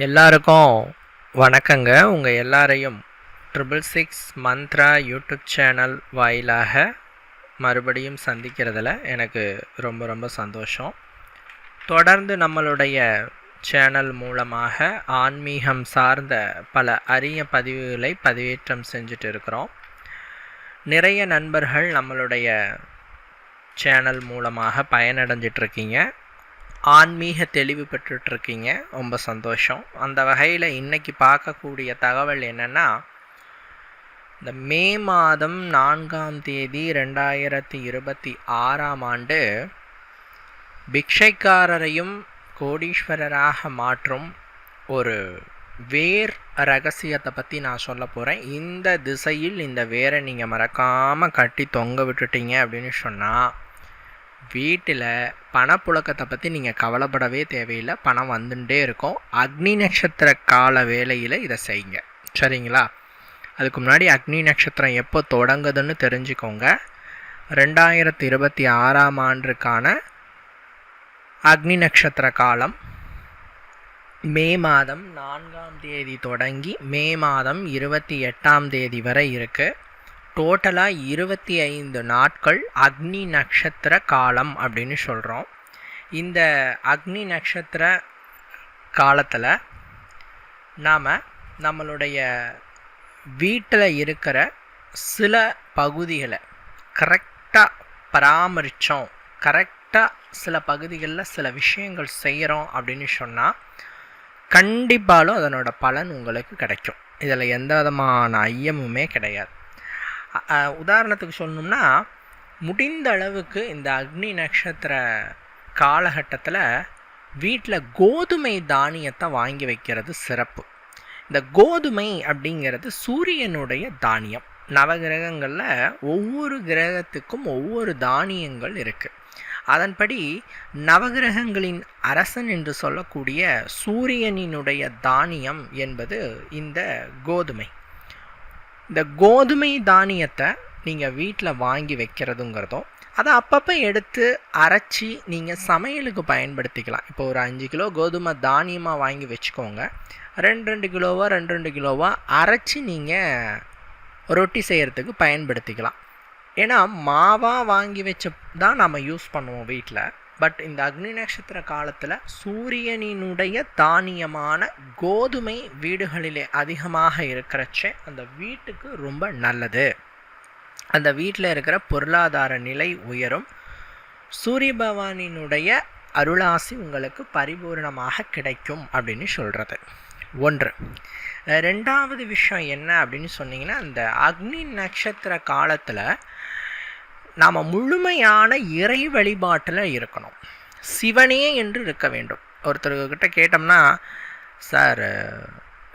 எல்லாருக்கும் வணக்கங்க. உங்கள் எல்லாரையும் 666 மந்த்ரா யூடியூப் சேனல் வாயிலாக மறுபடியும் சந்திக்கிறதுல எனக்கு ரொம்ப சந்தோஷம். தொடர்ந்து நம்மளுடைய சேனல் மூலமாக ஆன்மீகம் சார்ந்த பல அரிய பதிவுகளை பதிவேற்றம் செஞ்சுட்டு இருக்கிறோம். நிறைய நண்பர்கள் நம்மளுடைய சேனல் மூலமாக பயனடைஞ்சிட்ருக்கீங்க, ஆன்மீக தெளிவு பெற்றுட்ருக்கீங்க. ரொம்ப சந்தோஷம். அந்த வகையில் இன்றைக்கி பார்க்கக்கூடிய தகவல் என்னென்னா, இந்த மே மாதம் 4ஆம் தேதி 2026ஆம் ஆண்டு பிக்ஷைக்காரரையும் கோடீஸ்வரராக மாற்றும் ஒரு வேர் ரகசியத்தை பற்றி நான் சொல்ல போகிறேன். இந்த திசையில் இந்த வேரை நீங்கள் மறக்காமல் கட்டி தொங்க விட்டுட்டீங்க அப்படின்னு சொன்னால் வீட்டில் பணப்புழக்கத்தை பற்றி நீங்கள் கவலைப்படவே தேவையில்லை. பணம் வந்துட்டே இருக்கும். அக்னி நட்சத்திர கால வேளையில் இதை செய்யுங்க, சரிங்களா? அதுக்கு முன்னாடி அக்னி நட்சத்திரம் எப்போ தொடங்குதுன்னு தெரிஞ்சுக்கோங்க. 2026ஆம் ஆண்டுக்கான அக்னி நட்சத்திர காலம் மே மாதம் 4ஆம் தேதி தொடங்கி மே மாதம் 28ஆம் தேதி வரை இருக்குது. டோட்டலாக 25 நாட்கள் அக்னி நட்சத்திர காலம் அப்படின்னு சொல்கிறோம். இந்த அக்னி நட்சத்திர காலத்தில் நாம் நம்மளுடைய வீட்டில் இருக்கிற சில பகுதிகளை கரெக்டாக பராமரித்தோம், கரெக்டாக சில பகுதிகளில் சில விஷயங்கள் செய்கிறோம் அப்படின்னு சொன்னால் கண்டிப்பாலும் அதனோட பலன் உங்களுக்கு கிடைக்கும். இதில் எந்த விதமான ஐயமுமே கிடையாது. உதாரணத்துக்கு சொல்லணும்னா, முடிந்த அளவுக்கு இந்த அக்னி நட்சத்திர காலகட்டத்தில் வீட்டில் கோதுமை தானியத்தை வாங்கி வைக்கிறது சிறப்பு. இந்த கோதுமை அப்படிங்கிறது சூரியனுடைய தானியம். நவகிரகங்களில் ஒவ்வொரு கிரகத்துக்கும் ஒவ்வொரு தானியங்கள் இருக்குது. அதன்படி நவகிரகங்களின் அரசன் என்று சொல்லக்கூடிய சூரியனினுடைய தானியம் என்பது இந்த கோதுமை. இந்த கோதுமை தானியத்தை நீங்கள் வீட்டில் வாங்கி வைக்கிறதுங்கிறதும் அதை அப்பப்போ எடுத்து அரைச்சி நீங்கள் சமையலுக்கு பயன்படுத்திக்கலாம். இப்போ ஒரு 5 கிலோ கோதுமை தானியமாக வாங்கி வச்சுக்கோங்க. 2 கிலோவாக அரைச்சி நீங்கள் ரொட்டி செய்கிறதுக்கு பயன்படுத்திக்கலாம். ஏன்னா மாவாக வாங்கி வச்சு தான் நம்ம யூஸ் பண்ணுவோம் வீட்டில். பட் இந்த அக்னி நட்சத்திர காலத்தில் சூரியனினுடைய தானியமான கோதுமை வீடுகளிலே அதிகமாக இருக்கிறச்சே அந்த வீட்டுக்கு ரொம்ப நல்லது. அந்த வீட்டில் இருக்கிற பொருளாதார நிலை உயரும். சூரிய பகவானினுடைய அருளாசி உங்களுக்கு பரிபூர்ணமாக கிடைக்கும் அப்படின்னு சொல்கிறது ஒன்று. ரெண்டாவது விஷயம் என்ன அப்படின்னு சொன்னீங்கன்னா, இந்த அக்னி நட்சத்திர காலத்தில் நாம் முழுமையான இறை வழிபாட்டில் இருக்கணும். சிவனே என்று இருக்க வேண்டும். ஒருத்தர்கிட்ட கேட்டோம்னா, சார்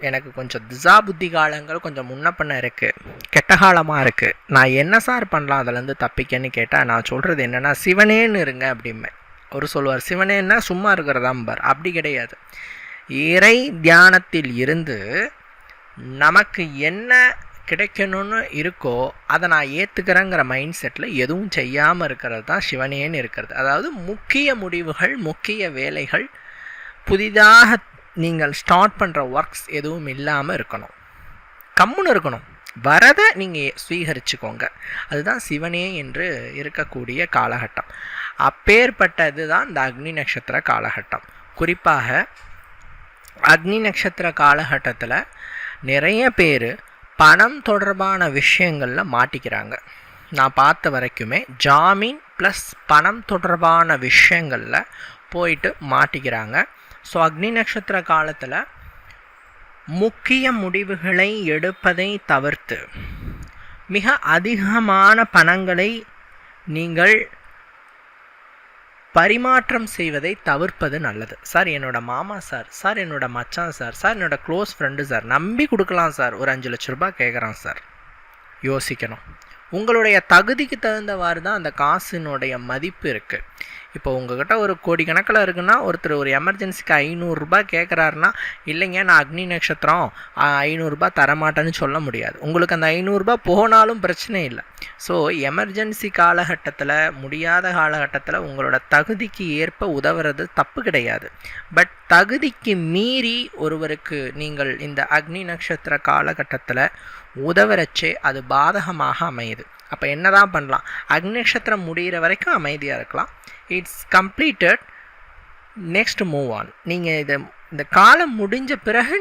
எனக்கு கொஞ்சம் திசா புத்தி காலங்கள் கொஞ்சம் முன்ன பண்ண இருக்குது, கெட்ட காலமாக இருக்குது, நான் என்ன சார் பண்ணலாம் அதிலேருந்து தப்பிக்கன்னு கேட்டால் நான் சொல்கிறது என்னென்னா, சிவனேன்னு இருங்க அப்படிமே. அவர் சொல்லுவார், சிவனேன்னா சும்மா இருக்கிறதாம்பார். அப்படி கிடையாது. இறை தியானத்தில் இருந்து நமக்கு என்ன கிடைக்கணும்னு இருக்கோ அதை நான் ஏற்றுக்கிறேங்கிற மைண்ட் செட்டில் எதுவும் செய்யாமல் இருக்கிறது தான் சிவனேன்னு இருக்கிறது. அதாவது முக்கிய முடிவுகள், முக்கிய வேலைகள், புதிதாக நீங்கள் ஸ்டார்ட் பண்ணுற ஒர்க்ஸ் எதுவும் இல்லாமல் இருக்கணும். கம்முன்னு இருக்கணும். வரதை நீங்கள் ஸ்வீகரிச்சுக்கோங்க. அதுதான் சிவனே என்று இருக்கக்கூடிய காலகட்டம். அப்பேற்பட்டது தான் இந்த அக்னி நட்சத்திர காலகட்டம். குறிப்பாக அக்னி நட்சத்திர காலகட்டத்தில் நிறைய பேர் பணம் தொடர்பான விஷயங்களில் மாட்டிக்கிறாங்க. நான் பார்த்த வரைக்குமே ஜாமீன் ப்ளஸ் பணம் தொடர்பான விஷயங்களில் போயிட்டு மாட்டிக்கிறாங்க. ஸோ அக்னி நட்சத்திர காலத்தில் முக்கிய முடிவுகளை எடுப்பதை தவிர்த்து மிக அதிகமான பணங்களை நீங்கள் பரிமாற்றம் செய்வதை தவிர்ப்பது நல்லது. சார் என்னோட மாமா சார், சார் என்னோட மச்சான் சார், சார் என்னோட க்ளோஸ் ஃப்ரெண்டு சார், நம்பி கொடுக்கலாம் சார், ஒரு 5 லட்ச ரூபாய் கேட்குறான் சார். யோசிக்கணும். உங்களுடைய தகுதிக்கு தகுந்தவாறு தான் அந்த காசினுடைய மதிப்பு இருக்குது. இப்போ உங்ககிட்ட ஒரு கோடி கணக்கில் இருக்குன்னா ஒருத்தர் ஒரு எமர்ஜென்சிக்கு 500 கேட்குறாருன்னா, இல்லைங்க நான் அக்னி நட்சத்திரம் 500 தரமாட்டேன்னு சொல்ல முடியாது. உங்களுக்கு அந்த 500 போனாலும் பிரச்சனை இல்லை. ஸோ எமர்ஜென்சி காலகட்டத்தில், முடியாத காலகட்டத்தில் உங்களோட தகுதிக்கு ஏற்ப உதவுறது தப்பு கிடையாது. பட் தகுதிக்கு மீறி ஒருவருக்கு நீங்கள் இந்த அக்னி நட்சத்திர காலகட்டத்தில் உதவுறச்சே அது பாதகமாக அமையுது. அப்போ என்ன தான் பண்ணலாம்? அக்னி நட்சத்திரம் முடிகிற வரைக்கும் அமைதியாக இருக்கலாம். It's completed, next move on. நீங்கள் இந்த காலம் முடிஞ்ச பிறகு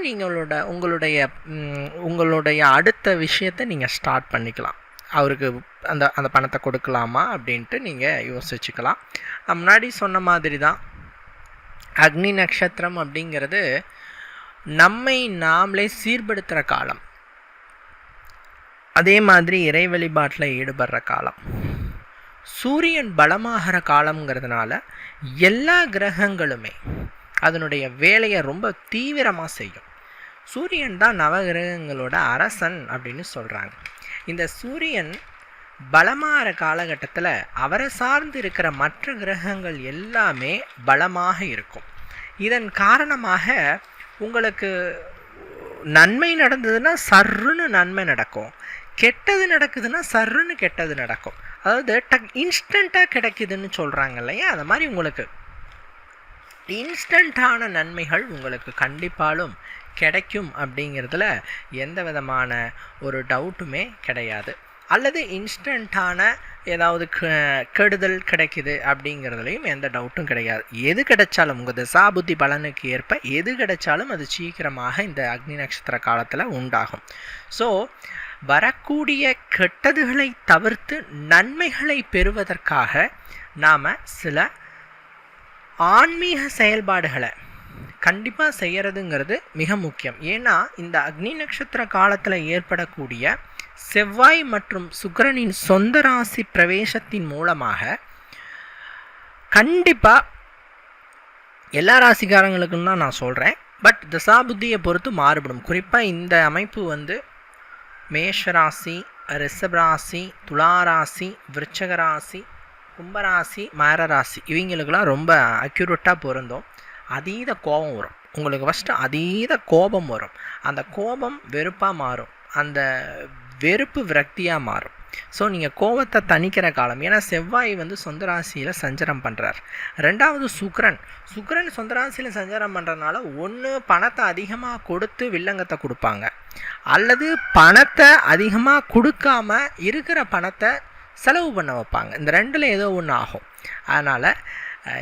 உங்களுடைய அடுத்த விஷயத்தை நீங்கள் ஸ்டார்ட் பண்ணிக்கலாம். அவருக்கு அந்த பணத்தை கொடுக்கலாமா அப்படின்ட்டு நீங்கள் யோசிச்சுக்கலாம். நான் முன்னாடி சொன்ன மாதிரி தான், அக்னி நட்சத்திரம் அப்படிங்கிறது நம்மை நாமளே சீர்படுத்துகிற காலம். அதே மாதிரி இறை வழிபாட்டில் ஈடுபடுற காலம். சூரியன் பலமாகிற காலங்கிறதுனால எல்லா கிரகங்களுமே அதனுடைய வேலையை ரொம்ப தீவிரமாக செய்யும். சூரியன் தான் நவகிரகங்களோட அரசன் அப்படின்னு சொல்கிறாங்க. இந்த சூரியன் பலமாகிற காலகட்டத்தில் அவரை சார்ந்து இருக்கிற மற்ற கிரகங்கள் எல்லாமே பலமாக இருக்கும். இதன் காரணமாக உங்களுக்கு நன்மை நடந்ததுன்னா சர்ருன்னு நன்மை நடக்கும், கெட்டது நடக்குதுன்னா சர்ருன்னு கெட்டது நடக்கும். அதாவது இன்ஸ்டண்ட்டாக கிடைக்குதுன்னு சொல்கிறாங்க இல்லையா, அது மாதிரி உங்களுக்கு இன்ஸ்டண்ட்டான நன்மைகள் உங்களுக்கு கண்டிப்பாலும் கிடைக்கும் அப்படிங்கிறதுல எந்த விதமான ஒரு டவுட்டுமே கிடையாது. அல்லது இன்ஸ்டண்ட்டான ஏதாவது கெடுதல் கிடைக்குது அப்படிங்கிறதுலையும் எந்த டவுட்டும் கிடையாது. எது கிடைச்சாலும் உங்கள் தசாபுத்தி பலனுக்கு ஏற்ப எது கிடைச்சாலும் அது சீக்கிரமாக இந்த அக்னி நட்சத்திர காலத்தில் உண்டாகும். ஸோ வரக்கூடிய கெட்டதுகளை தவிர்த்து நன்மைகளை பெறுவதற்காக நாம் சில ஆன்மீக செயல்பாடுகளை கண்டிப்பாக செய்கிறதுங்கிறது மிக முக்கியம். ஏன்னா இந்த அக்னி நட்சத்திர காலத்தில் ஏற்படக்கூடிய செவ்வாய் மற்றும் சுக்கிரனின் சொந்த ராசி பிரவேசத்தின் மூலமாக கண்டிப்பாக எல்லா ராசிக்காரங்களுக்கும் தான் நான் சொல்கிறேன், பட் தசாபுத்தியை பொறுத்து மாறுபடும். குறிப்பாக இந்த அமைப்பு மேஷராசி, ரிஷபராசி, துளாராசி, விருச்சக ராசி, கும்பராசி, மகர ராசி இவங்களுக்கெல்லாம் ரொம்ப அக்யூரேட்டாக பொருந்தும். அதீத கோபம் வரும் உங்களுக்கு. ஃபஸ்ட்டு அதீத கோபம் வரும். அந்த கோபம் வெறுப்பாக மாறும், அந்த வெறுப்பு விரக்தியாக மாறும். ஸோ நீங்கள் கோபத்தை தணிக்கிற காலம். ஏன்னா செவ்வாய் சொந்த ராசியில் சஞ்சாரம் பண்ணுறார். ரெண்டாவது சுக்கிரன் சொந்த ராசியில் சஞ்சாரம் பண்ணுறதுனால ஒன்று பணத்தை அதிகமாக கொடுத்து வில்லங்கத்தை கொடுப்பாங்க, அல்லது பணத்தை அதிகமாக கொடுக்காம இருக்கிற பணத்தை செலவு பண்ண வைப்பாங்க. இந்த ரெண்டில் ஏதோ ஒன்று ஆகும். அதனால்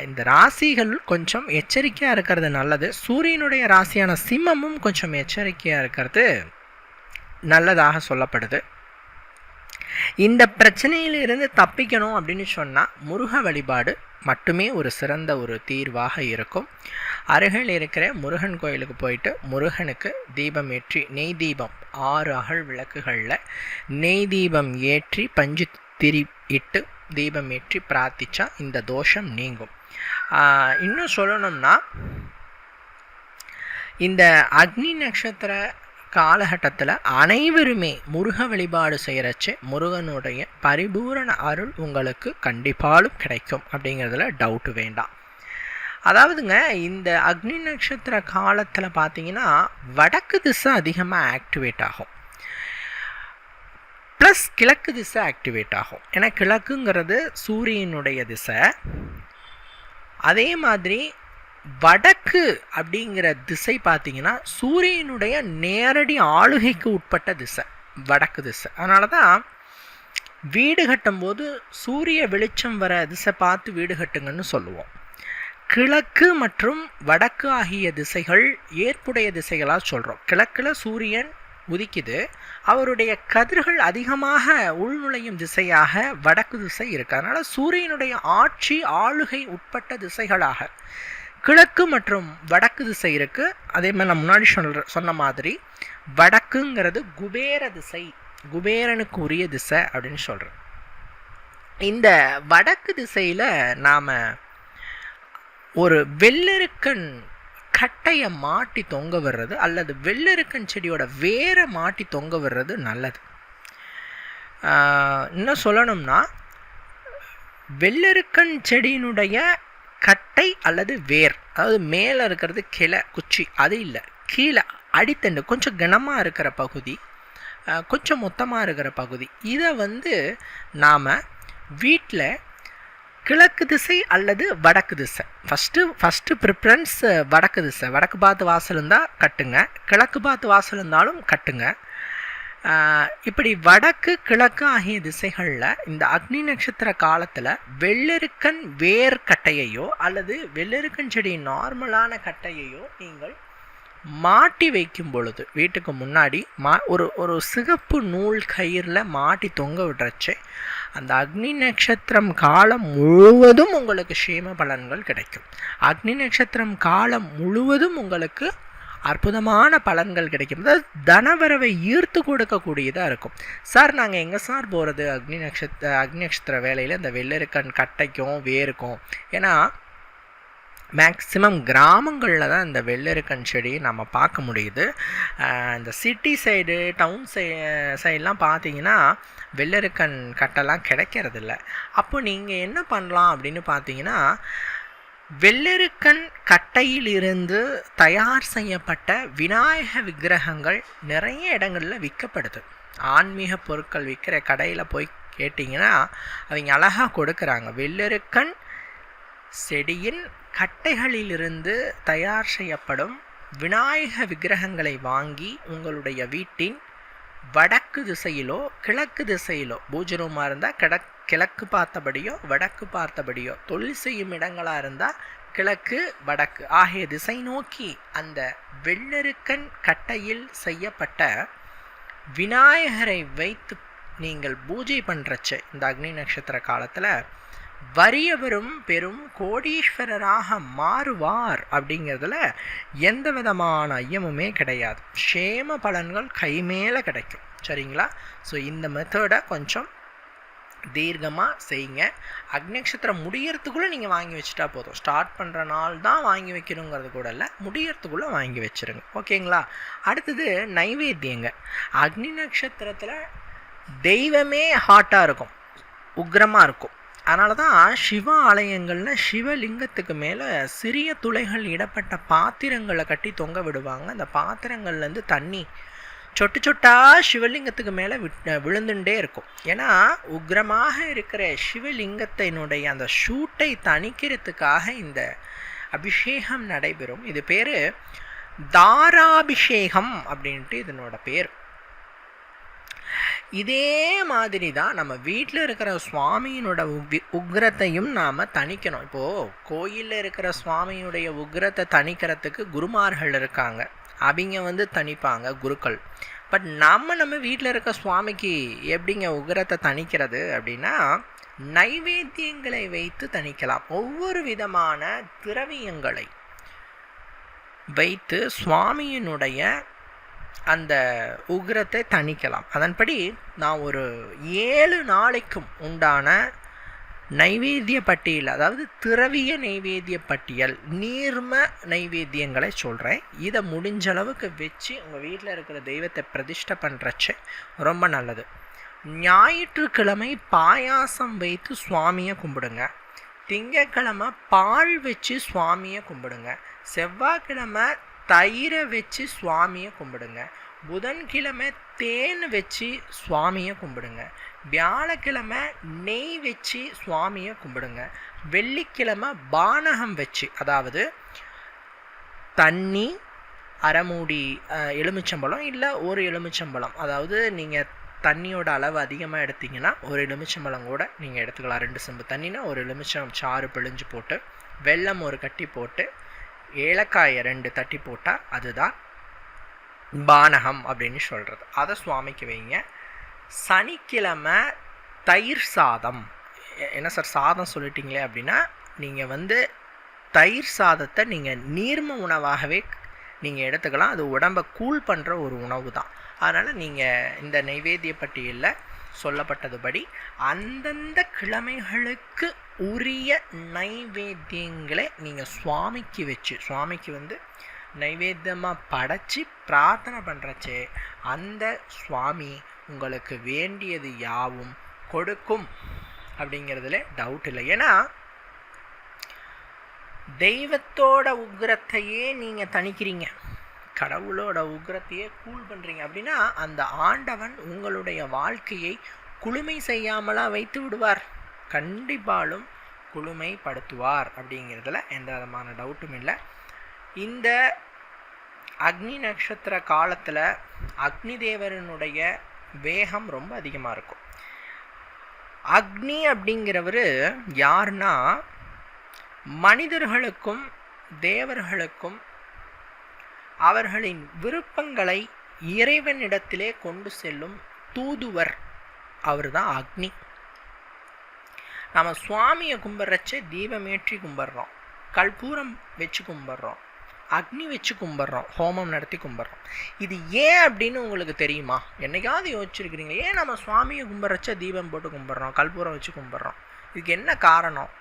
இந்த ராசிகள் கொஞ்சம் எச்சரிக்கையாக இருக்கிறது நல்லது. சூரியனுடைய ராசியான சிம்மமும் கொஞ்சம் எச்சரிக்கையாக இருக்கிறது நல்லதாக சொல்லப்படுது. இந்த பிரச்சனையிலிருந்து தப்பிக்கணும் அப்படின்னு சொன்னால் முருக வழிபாடு மட்டுமே ஒரு சிறந்த ஒரு தீர்வாக இருக்கும். அருகில் இருக்கிற முருகன் கோயிலுக்கு போயிட்டு முருகனுக்கு தீபம் ஏற்றி, நெய் தீபம் 6 அகல் விளக்குகளில் நெய் தீபம் ஏற்றி பஞ்சு திரி இட்டு தீபம் ஏற்றி பிரார்த்திச்சா இந்த தோஷம் நீங்கும். இன்னும் சொல்லணும்னா இந்த அக்னி நட்சத்திர காலகட்டத்தில் அனைவருமே முருக வழிபாடு செய்கிறச்சு முருகனுடைய பரிபூரண அருள் உங்களுக்கு கண்டிப்பாலும் கிடைக்கும் அப்படிங்கிறதுல டவுட்டு வேண்டாம். அதாவதுங்க இந்த அக்னி நட்சத்திர காலத்தில் பார்த்தீங்கன்னா வடக்கு திசை அதிகமாக ஆக்டிவேட் ஆகும், ப்ளஸ் கிழக்கு திசை ஆக்டிவேட் ஆகும். ஏன்னா கிழக்குங்கிறது சூரியனுடைய திசை. அதே மாதிரி வடக்கு அப்படிங்கிற திசை பார்த்தீங்கன்னா சூரியனுடைய நேரடி ஆளுகைக்கு உட்பட்ட திசை வடக்கு திசை. அதனால தான் வீடு கட்டும்போது சூரிய வெளிச்சம் வர திசை பார்த்து வீடு கட்டுங்கன்னு சொல்லுவோம். கிழக்கு மற்றும் வடக்கு ஆகிய திசைகள் ஏற்புடைய திசைகளாக சொல்கிறோம். கிழக்கில் சூரியன் உதிக்குது, அவருடைய கதிர்கள் அதிகமாக உள்நுழையும் திசையாக வடக்கு திசை இருக்குது. அதனால் சூரியனுடைய ஆட்சி ஆளுகை உட்பட்ட திசைகளாக கிழக்கு மற்றும் வடக்கு திசை இருக்குது. அதே மாதிரி நான் முன்னாடி சொன்ன மாதிரி வடக்குங்கிறது குபேர திசை, குபேரனுக்கு உரிய திசை அப்படின்னு சொல்கிறேன். இந்த வடக்கு திசையில் நாம் ஒரு வெள்ளெருக்கன் கட்டையை மாட்டி தொங்க விடுறது அல்லது வெள்ளெருக்கன் செடியோட வேரை மாட்டி தொங்க விடுறது நல்லது. இன்னும் சொல்லணும்னா வெள்ளெருக்கன் செடியினுடைய கட்டை அல்லது வேர், அதாவது மேலே இருக்கிறது கிளை குச்சி, அது இல்லை, கீழே அடித்தண்டு கொஞ்சம் கனமாக இருக்கிற பகுதி, கொஞ்சம் மொத்தமாக இருக்கிற பகுதி, இதை நாம் வீட்டில் கிழக்கு திசை அல்லது வடக்கு திசை, ஃபஸ்ட்டு ப்ரிஃபரன்ஸ் வடக்கு திசை, வடக்கு பார்த்து வாசல் இருந்தால் கட்டுங்க, கிழக்கு பார்த்து வாசல் இருந்தாலும் கட்டுங்க. இப்படி வடக்கு கிழக்கு ஆகிய திசைகளில் இந்த அக்னி நட்சத்திர காலத்தில் வெள்ளெருக்கன் வேர் கட்டையையோ அல்லது வெள்ளெருக்கன் செடி நார்மலான கட்டையையோ நீங்கள் மாட்டி வைக்கும் பொழுது வீட்டுக்கு முன்னாடி ஒரு சிகப்பு நூல் கயிறில் மாட்டி தொங்க விடுறச்சே அந்த அக்னி நட்சத்திரம் காலம் முழுவதும் உங்களுக்கு க்ஷேம பலன்கள் கிடைக்கும். அக்னி நட்சத்திரம் காலம் முழுவதும் உங்களுக்கு அற்புதமான பலன்கள் கிடைக்கும். அதாவது தனவரவை ஈர்த்து கொடுக்கக்கூடியதாக இருக்கும். சார் நாங்கள் எங்கே சார் போகிறது அக்னி நட்சத்திர வேலையில் இந்த வெள்ளெருக்கன் கட்டைக்கும் வேருக்கும்? ஏன்னா மேக்ஸிமம் கிராமங்களில் தான் இந்த வெள்ளெருக்கன் செடி நம்ம பார்க்க முடியுது. இந்த சிட்டி சைடு டவுன் சைடெலாம் பார்த்தீங்கன்னா வெள்ளெருக்கன் கட்டைலாம் கிடைக்கிறதில்ல. அப்போ நீங்கள் என்ன பண்ணலாம் அப்படின்னு பார்த்தீங்கன்னா, வெள்ளெருக்கன் கட்டையிலிருந்து தயார் செய்யப்பட்ட விநாயக விக்கிரகங்கள் நிறைய இடங்களில் விற்கப்படுது. ஆன்மீக பொருட்கள் விற்கிற கடையில் போய் கேட்டிங்கன்னா அவங்க அழகாக கொடுக்குறாங்க. வெள்ளெருக்கன் செடியின் கட்டைகளிலிருந்து தயார் செய்யப்படும் விநாயக விக்கிரகங்களை வாங்கி உங்களுடைய வீட்டின் வடக்கு திசையிலோ கிழக்கு திசையிலோ, பூஜை ரூமாக இருந்தால் கிழக்கு பார்த்தபடியோ வடக்கு பார்த்தபடியோ, தொழில் செய்யும் இடங்களாக இருந்தால் கிழக்கு வடக்கு ஆகிய திசை நோக்கி அந்த வெள்ளெருக்கன் கட்டையில் செய்யப்பட்ட விநாயகரை வைத்து நீங்கள் பூஜை பண்ணுறச்சு இந்த அக்னி நட்சத்திர காலத்தில் வறியவரும் பெரும் கோடீஸ்வரராக மாறுவார் அப்படிங்கிறதுல எந்த விதமான ஐயமுமே கிடையாது. க்ஷேம பலன்கள் கை மேலே கிடைக்கும். சரிங்களா? ஸோ இந்த மெத்தடை கொஞ்சம் தீர்க்கமாக செய்யுங்க. அக்னி நட்சத்திரம் முடியறதுக்குள்ளே நீங்கள் வாங்கி வச்சுட்டா போதும். ஸ்டார்ட் பண்ணுற நாள் தான் வாங்கி வைக்கணுங்கிறது கூட இல்லை, முடியறதுக்குள்ளே வாங்கி வச்சுருங்க. ஓகேங்களா? அடுத்தது நைவேத்தியங்க. அக்னி நட்சத்திரத்தில் தெய்வமே ஹாட்டாக இருக்கும், உக்ரமாக இருக்கும். அதனால தான் சிவ ஆலயங்களில் சிவலிங்கத்துக்கு மேலே சிறிய துளைகள் இடப்பட்ட பாத்திரங்களை கட்டி தொங்க விடுவாங்க. அந்த பாத்திரங்கள்லேருந்து தண்ணி சொட்டு சொட்டாக சிவலிங்கத்துக்கு மேலே விழுந்துட்டே இருக்கும். ஏன்னா உக்ரமாக இருக்கிற சிவலிங்கத்தினுடைய அந்த சூட்டை தணிக்கிறதுக்காக இந்த அபிஷேகம் நடைபெறும். இது பேர் தாராபிஷேகம் அப்படின்ட்டு இதனோட பேர். இதே மாதிரி தான் நம்ம வீட்டில் இருக்கிற சுவாமியினோட உக்ரத்தையும் நாம் தணிக்கணும். இப்போது கோயிலில் இருக்கிற சுவாமியினுடைய உக்ரத்தை தணிக்கிறதுக்கு குருமார்கள் இருக்காங்க, அவங்க தணிப்பாங்க, குருக்கள். பட் நம்ம வீட்டில் இருக்க சுவாமிக்கு எப்படிங்க உக்ரத்தை தணிக்கிறது அப்படின்னா, நைவேத்தியங்களை வைத்து தணிக்கலாம். ஒவ்வொரு விதமான திரவியங்களை வைத்து சுவாமியினுடைய அந்த உக்ரத்தை தணிக்கலாம். அதன்படி நான் ஒரு 7 நாளைக்கும் உண்டான நைவேத்திய பட்டியல், அதாவது திரவிய நைவேத்திய பட்டியல், நீர்ம நைவேத்தியங்களை சொல்கிறேன். இதை முடிஞ்ச அளவுக்கு வச்சு உங்கள் வீட்டில் இருக்கிற தெய்வத்தை பிரதிஷ்டை பண்ணுறச்சு ரொம்ப நல்லது. ஞாயிற்றுக்கிழமை பாயாசம் வைத்து சுவாமியை கும்பிடுங்க. திங்கக்கிழமை பால் வச்சு சுவாமியை கும்பிடுங்க. செவ்வாய்க்கிழமை தயிரை வச்சு சுவாமியை கும்பிடுங்க. புதன்கிழமை தேன் வச்சு சுவாமியை கும்பிடுங்க. வியாழக்கிழமை நெய் வச்சு சுவாமியை கும்பிடுங்க. வெள்ளிக்கிழமை பானகம் வச்சு, அதாவது தண்ணி, அரைமூடி எலுமிச்சம்பழம், இல்லை ஒரு எலுமிச்சம்பழம், அதாவது நீங்கள் தண்ணியோட அளவு அதிகமாக எடுத்திங்கன்னா ஒரு எலுமிச்சம்பழம் கூட நீங்கள் எடுத்துக்கலாம். 2 செம்பு தண்ணினா ஒரு எலுமிச்சம் சாறு பிழிஞ்சு போட்டு, வெல்லம் ஒரு கட்டி போட்டு, ஏலக்காயை 2 தட்டி போட்டால் அதுதான் பானகம் அப்படின்னு சொல்கிறது. அதை சுவாமிக்கு வைங்க. சனிக்கிழமை தயிர் சாதம். என்ன சார் சாதம் சொல்லிட்டீங்களே அப்படின்னா, நீங்கள் தயிர் சாதத்தை நீங்கள் நீர்ம உணவாகவே நீங்கள் எடுத்துக்கலாம். அது உடம்பை கூல் பண்ணுற ஒரு உணவு தான். அதனால் நீங்கள் இந்த நைவேத்திய பட்டியலில் சொல்லப்பட்டதுபடி அந்தந்த கிழமைகளுக்கு உரிய நைவேத்தியங்களை நீங்கள் சுவாமிக்கு வச்சு, சுவாமிக்கு நைவேத்தியமாக படைச்சி பிரார்த்தனை பண்ணுறச்சே அந்த சுவாமி உங்களுக்கு வேண்டியது யாவும் கொடுக்கும் அப்படிங்கிறதுல டவுட் இல்லை. ஏன்னா தெய்வத்தோட உக்கிரத்தையே நீங்கள் தணிக்கிறீங்க, கடவுளோட உக்கிரத்தையே கூல் பண்ணுறீங்க அப்படின்னா அந்த ஆண்டவன் உங்களுடைய வாழ்க்கையை குளுமை செய்யாமலா வைத்து விடுவார், கண்டிப்பாலும் குளுமைப்படுத்துவார் அப்படிங்கிறதுல எந்த விதமான டவுட்டும் இல்லை. இந்த அக்னி நட்சத்திர காலத்தில் அக்னி தேவரனுடைய வேகம் ரொம்ப அதிகமாக இருக்கும். அக்னி அப்படிங்கிறவர் யாருன்னா மனிதர்களுக்கும் தேவர்களுக்கும் அவர்களின் விருப்பங்களை இறைவனிடத்திலே கொண்டு செல்லும் தூதுவர், அவர் தான் அக்னி. நம்ம சுவாமியை கும்பிட்றச்சே தீபமேற்றி கும்பிட்றோம், கற்பூரம் வச்சு கும்பிட்றோம், அக்னி வச்சு கும்பிட்றோம், ஹோமம் நடத்தி கும்பிட்றோம். இது ஏன் அப்படின்னு உங்களுக்கு தெரியுமா? என்னைக்காவது யோசிச்சிருக்கிறீங்க ஏன் நம்ம சுவாமியை கும்பிட்றச்ச தீபம் போட்டு கும்பிட்றோம், கற்பூரம் வச்சு கும்பிட்றோம்? இதுக்கு என்ன காரணம்?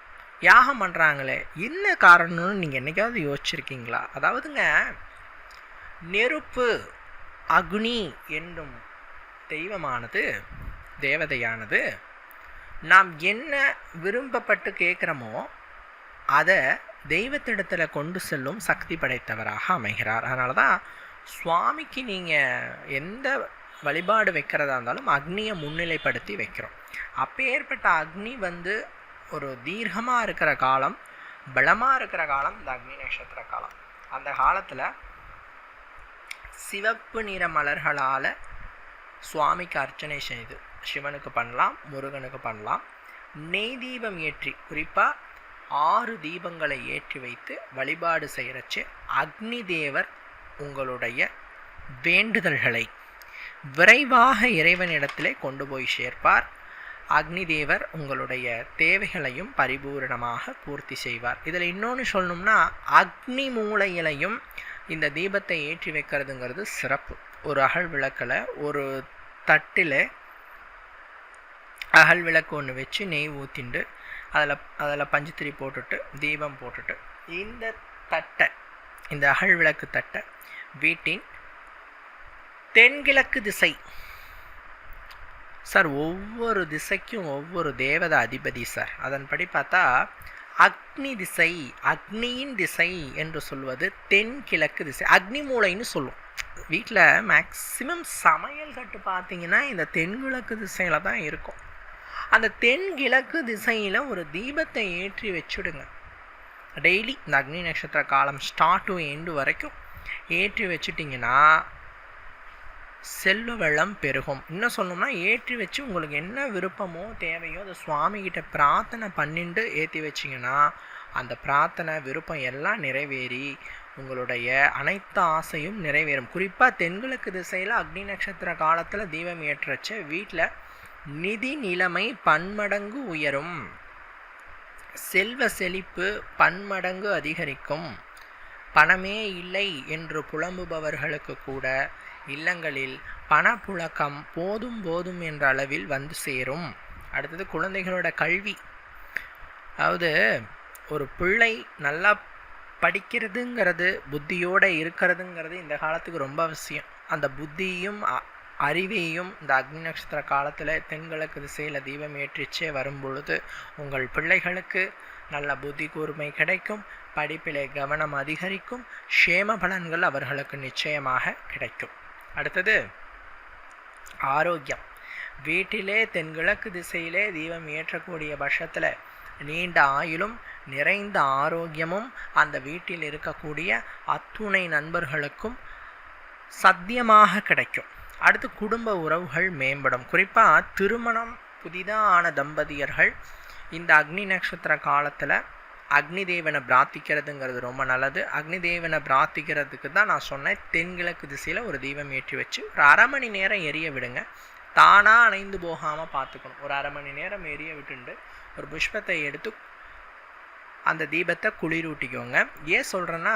யாகம் பண்ணுறாங்களே, என்ன காரணம்னு நீங்கள் என்னைக்காவது யோசிச்சிருக்கீங்களா? அதாவதுங்க, நெருப்பு அக்னி என்னும் தெய்வமானது, தேவதையானது நாம் என்ன விரும்பப்பட்டு கேட்குறோமோ அதை தெய்வத்திடத்தில் கொண்டு செல்லும் சக்தி படைத்தவராக அமைகிறார். அதனால தான் சுவாமிக்கு நீங்கள் எந்த வழிபாடு வைக்கிறதா இருந்தாலும் அக்னியை முன்னிலைப்படுத்தி வைக்கிறோம். அப்போ ஏற்பட்ட அக்னி ஒரு தீர்க்கமாக இருக்கிற காலம், பலமாக இருக்கிற காலம் இந்த அக்னி நட்சத்திர காலம். அந்த காலத்தில் சிவப்பு நிற மலர்களால் சுவாமிக்கு அர்ச்சனை செய்து சிவனுக்கு பண்ணலாம், முருகனுக்கு பண்ணலாம். நெய் தீபம் ஏற்றி, குறிப்பாக 6 தீபங்களை ஏற்றி வைத்து வழிபாடு செய்கிறச்சு அக்னி தேவர் உங்களுடைய வேண்டுதல்களை விரைவாக இறைவனிடத்திலே கொண்டு போய் சேர்ப்பார். அக்னி தேவர் உங்களுடைய தேவைகளையும் பரிபூரணமாக பூர்த்தி செய்வார். இதில் இன்னொன்று சொல்லணும்னா, அக்னி மூலையிலையும் இந்த தீபத்தை ஏற்றி வைக்கிறதுங்கிறது சிறப்பு. ஒரு அகல் விளக்கில், ஒரு தட்டில் அகல் விளக்கு ஒன்று வச்சு நெய் ஊற்றிண்டு அதில் பஞ்சுத்திரி போட்டுட்டு தீபம் போட்டுட்டு இந்த தட்டை, இந்த அகல் விளக்கு தட்டை வீட்டின் தென்கிழக்கு திசை சார், ஒவ்வொரு திசைக்கும் ஒவ்வொரு தேவதை அதிபதி சார். அதன்படி பார்த்தா அக்னி திசை, அக்னியின் திசை என்று சொல்வது தென்கிழக்கு திசை, அக்னி மூலைன்னு சொல்லுவோம். வீட்டில் மேக்சிமம் சமையல் கட்டு பார்த்தீங்கன்னா இந்த தென்கிழக்கு திசையில் தான் இருக்கும். அந்த தென்கிழக்கு திசையில் ஒரு தீபத்தை ஏற்றி வச்சுடுங்க. டெய்லி இந்த அக்னி நட்சத்திர காலம் ஸ்டார்ட் டு எண்டு வரைக்கும் ஏற்றி வச்சுட்டிங்கன்னா செல்வ வளம் பெருகும். இன்னும் சொல்லணும்னா, ஏற்றி வச்சு உங்களுக்கு என்ன விருப்பமோ தேவையோ அதை சுவாமிகிட்ட பிரார்த்தனை பண்ணிட்டு ஏற்றி வச்சிங்கன்னா அந்த பிரார்த்தனை விருப்பம் எல்லாம் நிறைவேறி உங்களுடைய அனைத்து ஆசையும் நிறைவேறும். குறிப்பாக தென்கிழக்கு திசையில் அக்னி நட்சத்திர காலத்தில் தீபம் ஏற்றச்ச வீட்டில் நிதி நிலைமை பன்மடங்கு உயரும், செல்வ செழிப்பு பன்மடங்கு அதிகரிக்கும். பணமே இல்லை என்று புலம்புபவர்களுக்கு கூட இல்லங்களில் பணப்புழக்கம் போதும் போதும் என்ற அளவில் வந்து சேரும். அடுத்தது குழந்தைகளோட கல்வி. அதாவது ஒரு பிள்ளை நல்லா படிக்கிறதுங்கிறது, புத்தியோடு இருக்கிறதுங்கிறது இந்த காலத்துக்கு ரொம்ப அவசியம். அந்த புத்தியும் அறிவையும் இந்த அக்னி நட்சத்திர காலத்தில் தென்கிழக்கு திசையில் தீபம் ஏற்றிச்சே வரும் பொழுது உங்கள் பிள்ளைகளுக்கு நல்ல புத்தி கூர்மை கிடைக்கும், படிப்பிலே கவனம் அதிகரிக்கும், க்ஷேம பலன்கள் அவர்களுக்கு நிச்சயமாக கிடைக்கும். அடுத்தது ஆரோக்கியம். வீட்டிலே தென்கிழக்கு திசையிலே தீபம் ஏற்றக்கூடிய பட்சத்தில் நீண்ட ஆயுளும் நிறைந்த ஆரோக்கியமும் அந்த வீட்டில் இருக்கக்கூடிய அத்துணை நண்பர்களுக்கும் சத்தியமாக கிடைக்கும். அடுத்து குடும்ப உறவுகள் மேம்படும். குறிப்பாக திருமணம் புதிதாக ஆன தம்பதியர்கள் இந்த அக்னி நட்சத்திர காலத்தில் அக்னி தேவனை பிரார்த்திக்கிறதுங்கிறது ரொம்ப நல்லது. அக்னி தேவனை பிரார்த்திக்கிறதுக்கு தான் நான் சொன்னேன், தென்கிழக்கு திசையில் ஒரு தீபம் ஏற்றி வச்சு ஒரு 1/2 மணி நேரம் எரிய விடுங்க. தானாக அணைந்து போகாமல் பார்த்துக்கணும். ஒரு 1/2 மணி நேரம் எரிய விட்டுண்டு ஒரு புஷ்பத்தை எடுத்து அந்த தீபத்தை குளிரூட்டிக்கோங்க. ஏன் சொல்கிறேன்னா,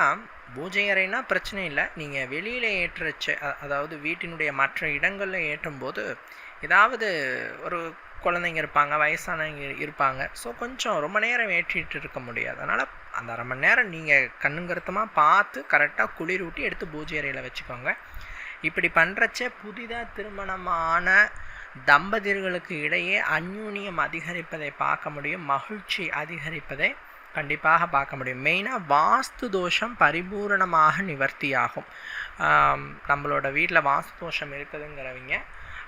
பூஜை அறைனா பிரச்சனை இல்லை, நீங்கள் வெளியில் ஏற்றச்ச, அதாவது வீட்டினுடைய மற்ற இடங்களில் ஏற்றும் போது ஏதாவது ஒரு குழந்தைங்க இருப்பாங்க, வயசானவங்க இருப்பாங்க. ஸோ கொஞ்சம் ரொம்ப நேரம் ஏற்றிட்டு இருக்க முடியாது. அதனால் அந்த 1/2 மணி நேரம் நீங்கள் கண்ணுங்கருத்தமாக பார்த்து கரெக்டாக குளிரூட்டி எடுத்து பூஜை அறையில் வச்சுக்கோங்க. இப்படி பண்ணுறச்ச புதிதாக திருமணமான தம்பதியர்களுக்கு இடையே அந்யூன்யம் அதிகரிப்பதை பார்க்க முடியும். மகிழ்ச்சி அதிகரிப்பதை கண்டிப்பாக பார்க்க முடியும். மெயினாக வாஸ்து தோஷம் பரிபூரணமாக நிவர்த்தியாகும். நம்மளோட வீட்டில் வாஸ்து தோஷம் இருக்குதுங்கிறவங்க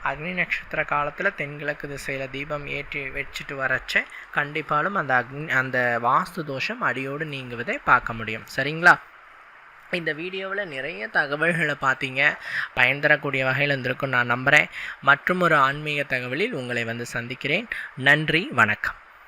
அக்னி நட்சத்திர காலத்தில் தென்கிழக்கு திசையில் தீபம் ஏற்றி வச்சுட்டு வரச்ச கண்டிப்பாலும் அந்த வாஸ்து தோஷம் அடியோடு நீங்குவதை பார்க்க முடியும். சரிங்களா? இந்த வீடியோவில் நிறைய தகவல்களை பார்த்தீங்க. பயன் தரக்கூடிய வகையில் இருந்திருக்கும் நான் நம்புகிறேன். மற்றும் ஒரு ஆன்மீக தகவலில் உங்களை சந்திக்கிறேன். நன்றி, வணக்கம்.